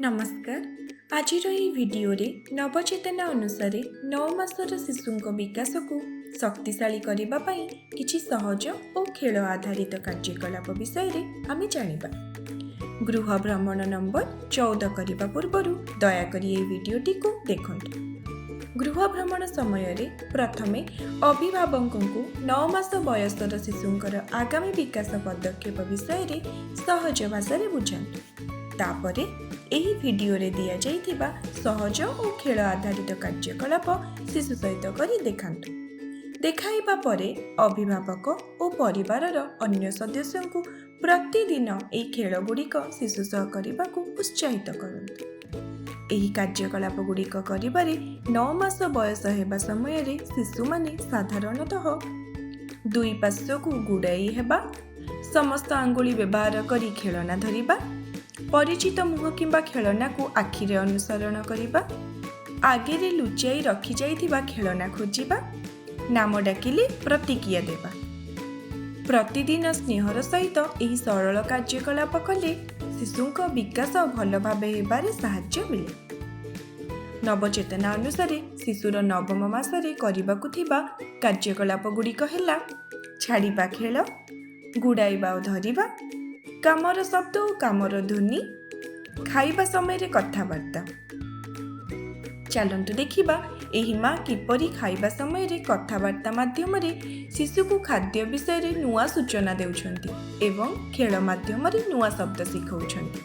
नमस्कार। आज भिडियो रे नवचेतना अनुसार 9 मासर शिशु विकास को शक्तिशाली करने किछि सहज और खेल आधारित कार्यकलाप विषय रे आमे जानिबा। गृह भ्रमण नंबर 14 करने पूर्व दयाकोरी ये भिडियोटी को देखंतु। गृह भ्रमण समय रे प्रथमे अभिभावक को 9 मास बयसर शिशुंकर आगामी विकास पदक्षेप विषय रे सहज भाषा रे बुझांतु। तापरे एही भिडियो रे दिया जाइथिबा सहज और खेल आधारित कार्यकलाप शिशु सहित करी देखांतु। देखाइबा परे अभिभावक और परिवारर अन्य सदस्य को प्रतिदिन एही खेल गुड़िक शिशु सह करने को उत्साहित करंतु। एही कार्यकलाप गुड़िक करिबारे 9 मास बयस हेबा समय रे शिशु माने साधारणतः दुई पार्श्व को गुड़ाई हेबा, समस्त आंगुली व्यवहार करी खेलना धरिबा, परिचित मुह किंबा खेलना को आखिरे अनुसरण करिबा, आगे रे लुचाई रखी जाइथिबा खेलना खोजिबा, नाम डाकिले प्रतिक्रिया देबा। प्रतिदिन स्नेहर सहित एही सरल कार्यकलाप कले शिशुक विकास भल भाबे हेबारे साहाय्य मिले। नवचेतना अनुसार शिशुर नवम मासरे करिबाकु थिबा कार्यकलाप गुड़िक हेला छाड़िबा खेल, गुड़ाइबा और धरिबा, कामर शब्द और कामर ध्वनि, खाइबा समय रे कथाबार्ता। चलंतु देखिबा एही माँ किपरि खाइबा समय रे कथाबार्ता माध्यम रे शिशु को खाद्य विषय रे नुआ सूचना देउछंती एवं खेल माध्यम रे नुआ शब्द शिखौछंती।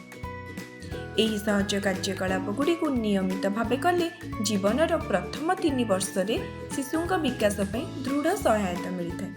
एही सहज कार्यकलाप गुड़ी को नियमित भावे कले जीवनर प्रथम 3 वर्ष रे शिशुंक विकास पई दृढ़ सहायता मिलिଥାଏ।